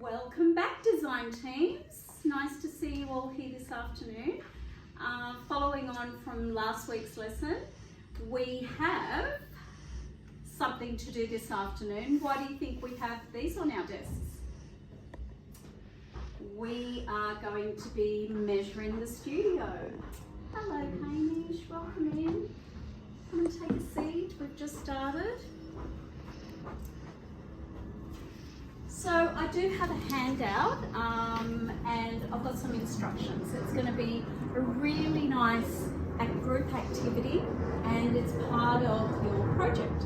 Welcome back, design teams. Nice to see you all here this afternoon. Following on from last week's lesson, we have something to do this afternoon. Why do you think we have these on our desks? We are going to be measuring the studio. Hello, Hamish. Welcome in. Come and take a seat. We've just started. So I do have a handout and I've got some instructions. It's going to be a really nice group activity and it's part of your project.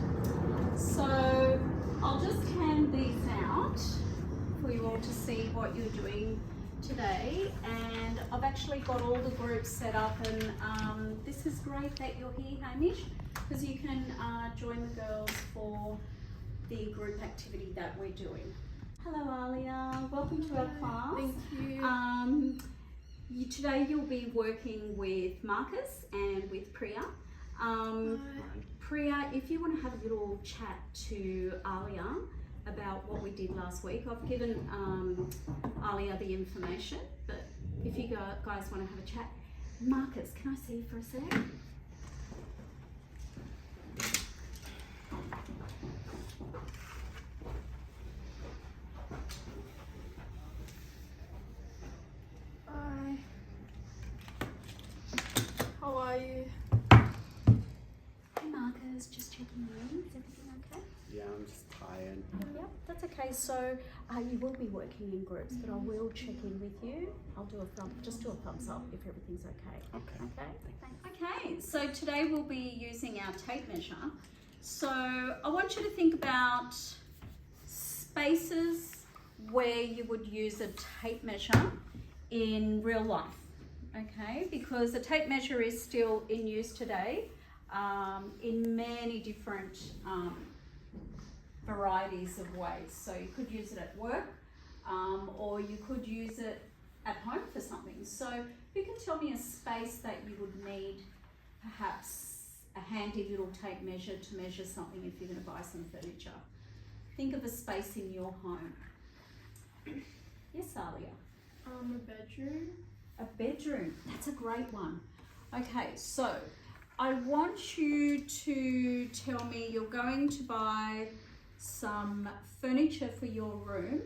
So I'll just hand these out for you all to see what you're doing today, and I've actually got all the groups set up, and this is great that you're here, Hamish, because you can join the girls for the group activity that we're doing. Hello Alia, welcome to our class. Thank you. Today you'll be working with Marcus and with Priya. Priya, if you want to have a little chat to Alia about what we did last week, I've given Alia the information, but if you guys want to have a chat. Marcus, can I see you for a sec? Hi. How are you? Hey Marcus, just checking in. Is everything okay? Yeah, I'm just tired. Yep, that's okay. So you will be working in groups, but I will check in with you. I'll do a thumbs up if everything's okay. Okay. Okay. Thanks. Okay. So today we'll be using our tape measure. So I want you to think about spaces where you would use a tape measure in real life. Okay, because the tape measure is still in use today in many different varieties of ways. So you could use it at work or you could use it at home for something. So you can tell me a space that you would need perhaps a handy little tape measure to measure something if you're going to buy some furniture. Think of a space in your home. Yes, Alia? A bedroom. A bedroom, that's a great one. Okay, so I want you to tell me you're going to buy some furniture for your room.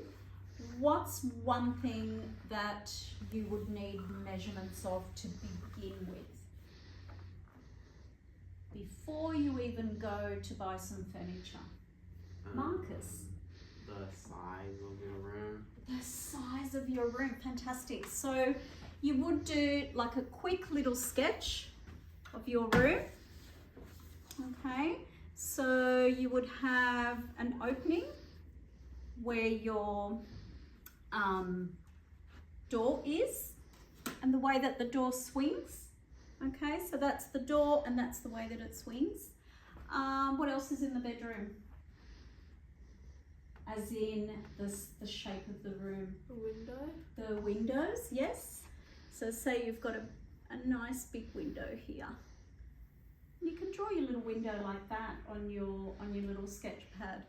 What's one thing that you would need measurements of to begin with? Before you even go to buy some furniture. Marcus? The size of your room. The size of your room, fantastic. So you would do like a quick little sketch of your room. Okay, so you would have an opening where your door is and the way that the door swings. Okay, so that's the door and that's the way that it swings. What else is in the bedroom? As in the shape of the room. A window. The windows, yes. So say you've got a nice big window here. You can draw your little window like that on your little sketch pad.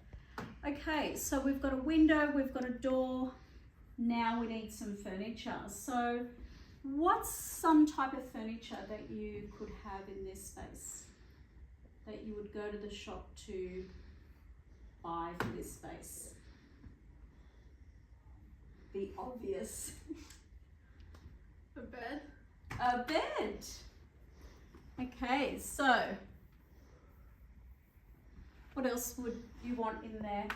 Okay, so we've got a window, we've got a door. Now we need some furniture. So what's some type of furniture that you could have in this space that you would go to the shop to buy for this space? The obvious. A bed. A bed. Okay, so what else would you want in there?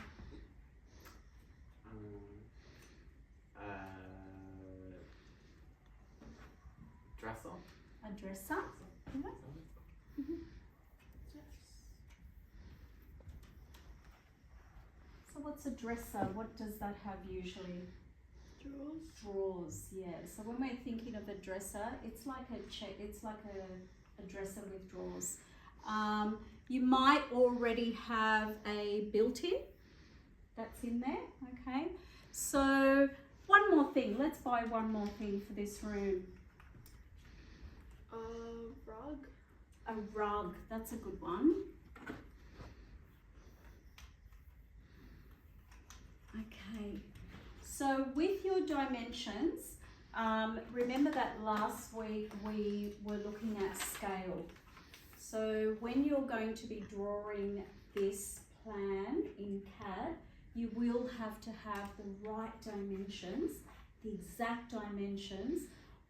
Dresser. A dresser. Mm-hmm. Yes. So what's a dresser? What does that have usually? Drawers. Drawers, yeah. So when we're thinking of a dresser, it's like a dresser with drawers. You might already have a built-in that's in there, okay? So one more thing, let's buy one more thing for this room. A rug. A rug, that's a good one. Okay, So with your dimensions, remember that last week we were looking at scale. So when you're going to be drawing this plan in CAD, you will have to have the right dimensions, the exact dimensions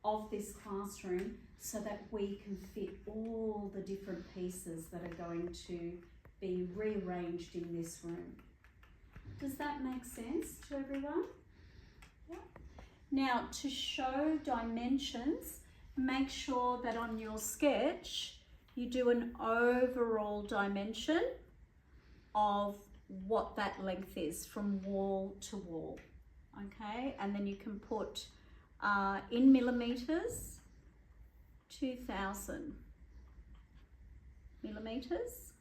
of this classroom so that we can fit all the different pieces that are going to be rearranged in this room. Does that make sense to everyone? Yeah. Now, to show dimensions, make sure that on your sketch you do an overall dimension of what that length is from wall to wall, okay? And then you can put in millimeters, 2000 millimeters.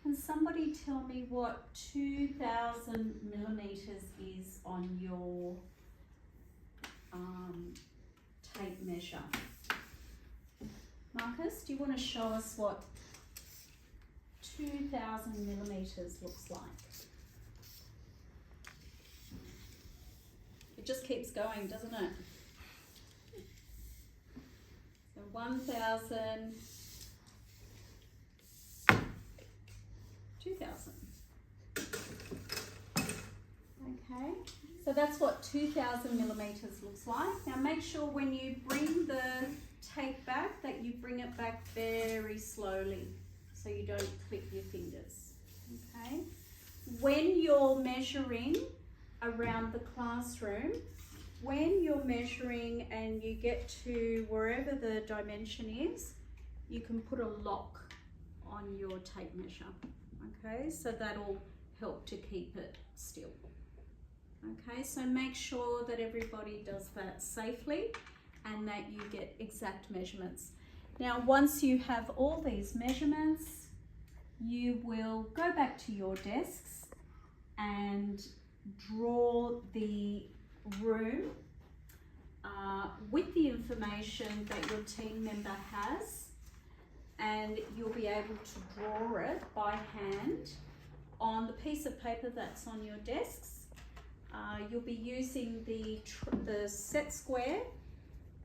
Can somebody tell me what 2000 millimeters is on your tape measure? Marcus, do you want to show us what 2000 millimeters looks like? It just keeps going, doesn't it? So 1000, 2000. Okay, so that's what 2000 millimeters looks like. Now make sure when you bring the tape back that you bring it back very slowly so you don't clip your fingers. Okay, when you're measuring around the classroom, when you're measuring and you get to wherever the dimension is, you can put a lock on your tape measure. Okay, so that'll help to keep it still. Okay, so make sure that everybody does that safely and that you get exact measurements. Now, once you have all these measurements, you will go back to your desks and draw the room with the information that your team member has, and you'll be able to draw it by hand on the piece of paper that's on your desks. You'll be using the set square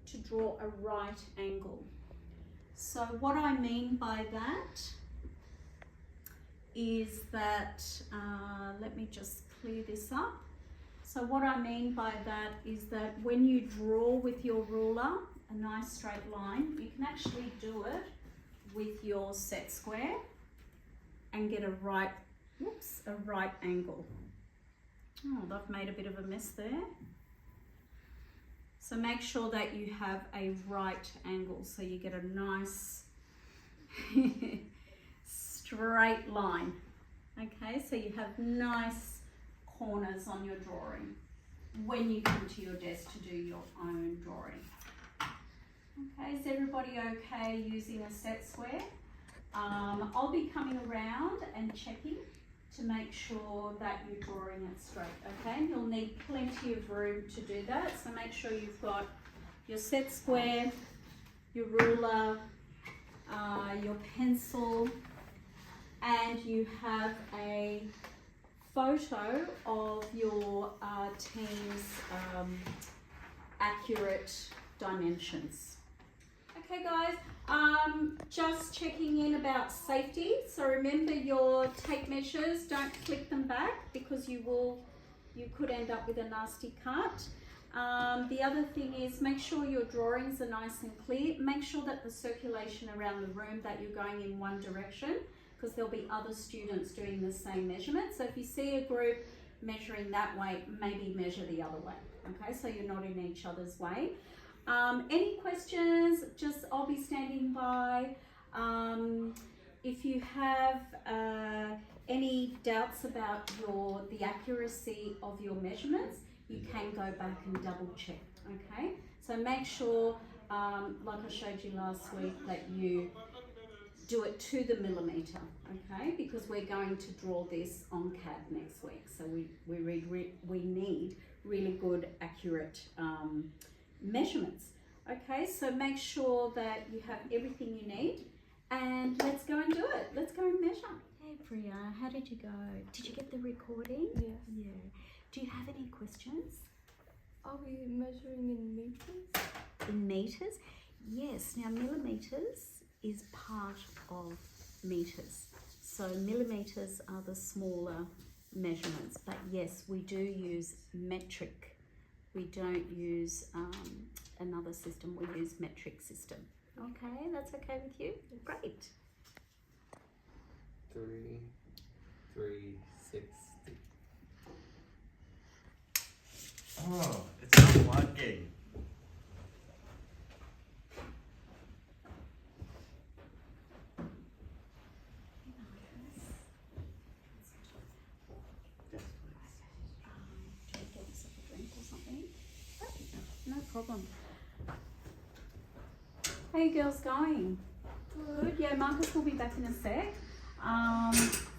to draw a right angle. So what I mean by that is that, let me just clear this up. So what I mean by that is that when you draw with your ruler a nice straight line, you can actually do it with your set square and get a right angle. Oh, I've made a bit of a mess there. So make sure that you have a right angle so you get a nice straight line. Okay, so you have nice corners on your drawing when you come to your desk to do your own drawing. Okay, is everybody okay using a set square? I'll be coming around and checking to make sure that you're drawing it straight, okay? You'll need plenty of room to do that, so make sure you've got your set square, your ruler, your pencil, and you have a photo of your team's accurate dimensions. Okay guys, just checking in about safety. So remember your tape measures, don't clip them back because you could end up with a nasty cut. The other thing is make sure your drawings are nice and clear. Make sure that the circulation around the room, that you're going in one direction, because there'll be other students doing the same measurement. So if you see a group measuring that way, maybe measure the other way, okay? So you're not in each other's way. Any questions, I'll be standing by. If you have any doubts about the accuracy of your measurements, you can go back and double check, okay? So make sure, like I showed you last week, that you do it to the millimeter, okay? Because we're going to draw this on CAD next week. So we need really good, accurate measurements. Okay, so make sure that you have everything you need, and let's go and do it. Let's go and measure. Hey, Priya. How did you go? Did you get the recording? Yeah. Yeah. Do you have any questions? Are we measuring in meters? In meters? Yes. Now, millimeters is part of meters. So millimeters are the smaller measurements. But yes, we do use metric. We don't use another system. We use metric system. Okay, that's okay with you? Great. 360. Oh, it's not working. Yes, Do you get yourself a drink or something? No problem. How are you girls going? Good. Yeah, Marcus will be back in a sec.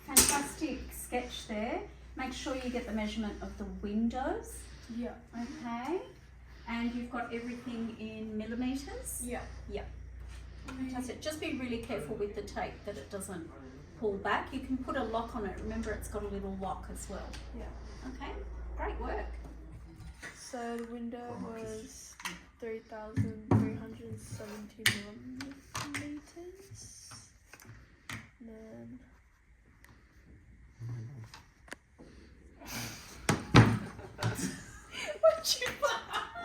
Fantastic sketch there. Make sure you get the measurement of the windows. Yeah. Okay. And you've got everything in millimeters. Yeah. Yeah. Fantastic. Just be really careful with the tape that it doesn't pull back. You can put a lock on it. Remember, it's got a little lock as well. Yeah. Okay. Great work. So the window was 3,370 millimeters. And then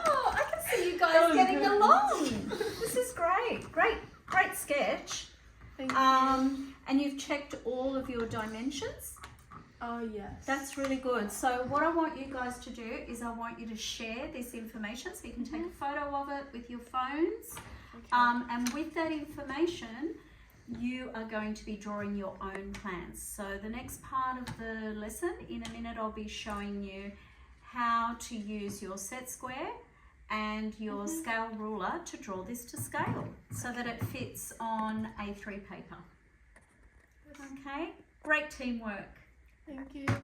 Oh, I can see you guys getting along. This is great. Great sketch. thank you. And you've checked all of your dimensions. Oh yes. That's really good. So what I want you guys to do is I want you to share this information so you can take a photo of it with your phones. okay. And with that information, you are going to be drawing your own plans. So the next part of the lesson, in a minute, I'll be showing you how to use your set square and your scale ruler to draw this to scale so that it fits on A3 paper. Okay, great teamwork. Thank you.